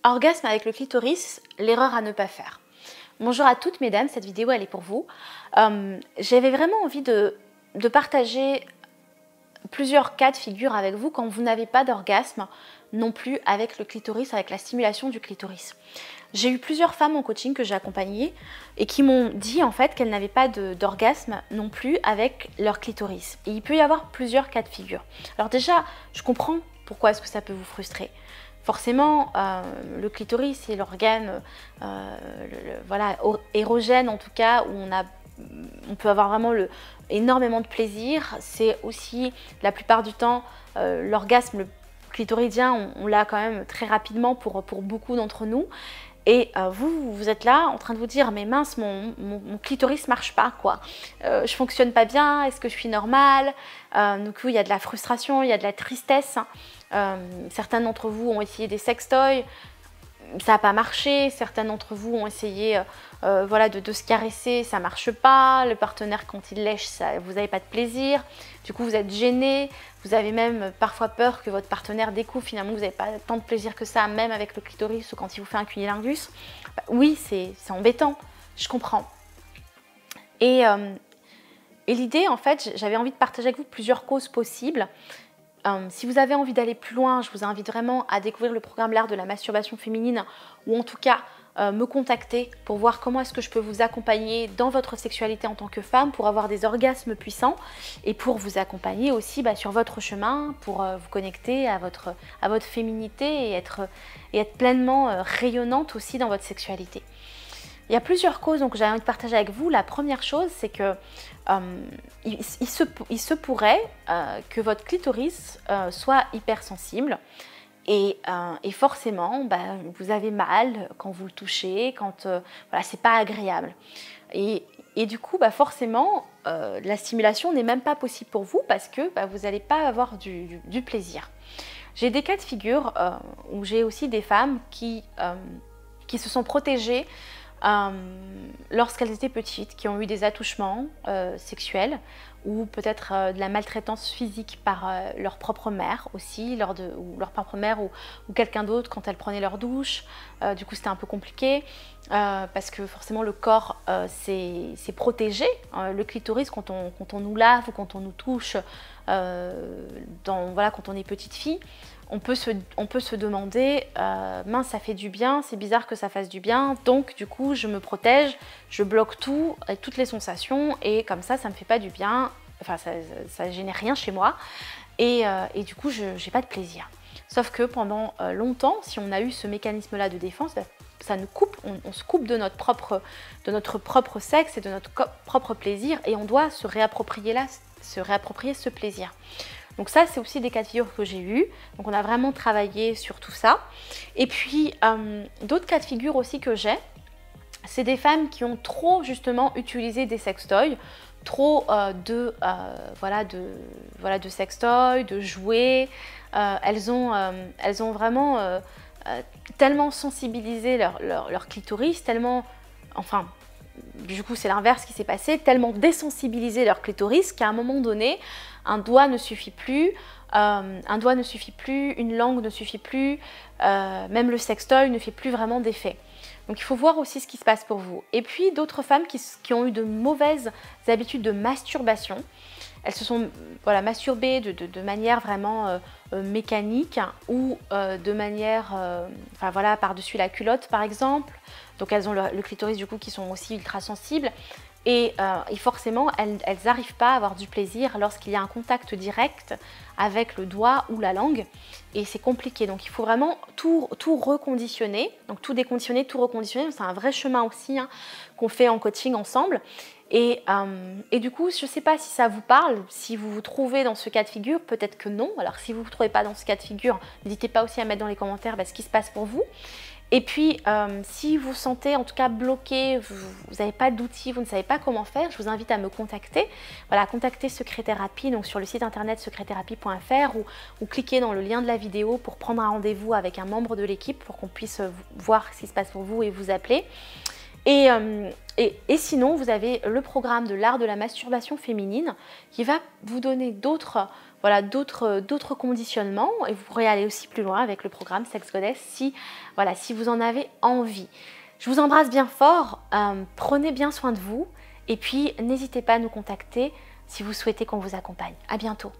Orgasme avec le clitoris, l'erreur à ne pas faire. Bonjour à toutes mesdames, cette vidéo elle est pour vous. J'avais vraiment envie de partager plusieurs cas de figure avec vous quand vous n'avez pas d'orgasme non plus avec le clitoris, avec la stimulation du clitoris. J'ai eu plusieurs femmes en coaching que j'ai accompagnées et qui m'ont dit en fait qu'elles n'avaient pas d'orgasme non plus avec leur clitoris. Et il peut y avoir plusieurs cas de figure. Alors déjà, je comprends pourquoi est-ce que ça peut vous frustrer. Forcément, le clitoris est l'organe voilà, érogène en tout cas, où on peut avoir vraiment énormément de plaisir. C'est aussi la plupart du temps l'orgasme clitoridien, on l'a quand même très rapidement pour beaucoup d'entre nous. Et vous êtes là en train de vous dire mais mince, mon clitoris marche pas quoi. Je fonctionne pas bien, est-ce que je suis normale? Donc il y a de la frustration, il y a de la tristesse. Certains d'entre vous ont essayé des sextoys, ça n'a pas marché. Certains d'entre vous ont essayé voilà, de se caresser, ça ne marche pas. Le partenaire, quand il lèche, vous n'avez pas de plaisir. Du coup, vous êtes gêné. Vous avez même parfois peur que votre partenaire découvre finalement que vous n'avez pas tant de plaisir que ça, même avec le clitoris ou quand il vous fait un cunnilingus. Bah, oui, c'est embêtant, je comprends. Et l'idée, en fait, j'avais envie de partager avec vous plusieurs causes possibles. Si vous avez envie d'aller plus loin, je vous invite vraiment à découvrir le programme L'Art de la masturbation féminine ou en tout cas me contacter pour voir comment est-ce que je peux vous accompagner dans votre sexualité en tant que femme pour avoir des orgasmes puissants et pour vous accompagner aussi sur votre chemin pour vous connecter à votre féminité et être pleinement rayonnante aussi dans votre sexualité. Il y a plusieurs causes que j'ai envie de partager avec vous. La première chose, c'est que il se pourrait que votre clitoris soit hypersensible et forcément, vous avez mal quand vous le touchez, quand voilà, c'est pas agréable. Et du coup, forcément, la stimulation n'est même pas possible pour vous parce que vous n'allez pas avoir du plaisir. J'ai des cas de figure où j'ai aussi des femmes qui se sont protégées lorsqu'elles étaient petites, qui ont eu des attouchements sexuels ou peut-être de la maltraitance physique par leur propre mère aussi, ou leur propre mère ou quelqu'un d'autre quand elles prenaient leur douche. Du coup, c'était un peu compliqué parce que forcément le corps c'est protégé. Le clitoris, quand on nous lave ou quand on nous touche, voilà, quand on est petite fille, on peut se demander mince, ça fait du bien, c'est bizarre que ça fasse du bien, donc du coup je me protège, je bloque tout, toutes les sensations et comme ça me fait pas du bien, enfin ça génère rien chez moi et du coup je n'ai pas de plaisir. Sauf que pendant longtemps, si on a eu ce mécanisme là de défense, ça nous coupe, on se coupe de notre propre sexe et de notre propre plaisir et on doit se réapproprier ce plaisir. Donc ça, c'est aussi des cas de figure que j'ai eus. Donc on a vraiment travaillé sur tout ça. Et puis, d'autres cas de figure aussi que j'ai, c'est des femmes qui ont trop justement utilisé des sextoys, trop de sextoys, de jouets. Elles ont vraiment tellement sensibilisé leur clitoris, tellement, enfin, du coup c'est l'inverse qui s'est passé, tellement désensibilisé leur clitoris qu'à un moment donné, un doigt ne suffit plus, une langue ne suffit plus, même le sextoy ne fait plus vraiment d'effet. Donc il faut voir aussi ce qui se passe pour vous. Et puis d'autres femmes qui ont eu de mauvaises habitudes de masturbation. Elles se sont masturbées de manière vraiment mécanique ou de manière par-dessus la culotte par exemple. Donc elles ont le clitoris du coup qui sont aussi ultra sensibles. Et forcément, elles n'arrivent pas à avoir du plaisir lorsqu'il y a un contact direct avec le doigt ou la langue. Et c'est compliqué. Donc il faut vraiment tout reconditionner. Donc tout déconditionner, tout reconditionner. C'est un vrai chemin aussi qu'on fait en coaching ensemble. Et du coup, je ne sais pas si ça vous parle, si vous vous trouvez dans ce cas de figure, peut-être que non. Alors si vous ne vous trouvez pas dans ce cas de figure, n'hésitez pas aussi à mettre dans les commentaires ce qui se passe pour vous. Et puis, si vous sentez en tout cas bloqué, vous n'avez pas d'outils, vous ne savez pas comment faire, je vous invite à me contacter. Voilà, contactez Secret-Thérapie, donc sur le site internet secretthérapie.fr ou cliquez dans le lien de la vidéo pour prendre un rendez-vous avec un membre de l'équipe pour qu'on puisse voir ce qui se passe pour vous et vous appeler. Et sinon, vous avez le programme de l'art de la masturbation féminine qui va vous donner d'autres conditionnements, et vous pourrez aller aussi plus loin avec le programme Sex Goddess si vous en avez envie. Je vous embrasse bien fort, prenez bien soin de vous et puis n'hésitez pas à nous contacter si vous souhaitez qu'on vous accompagne. À bientôt.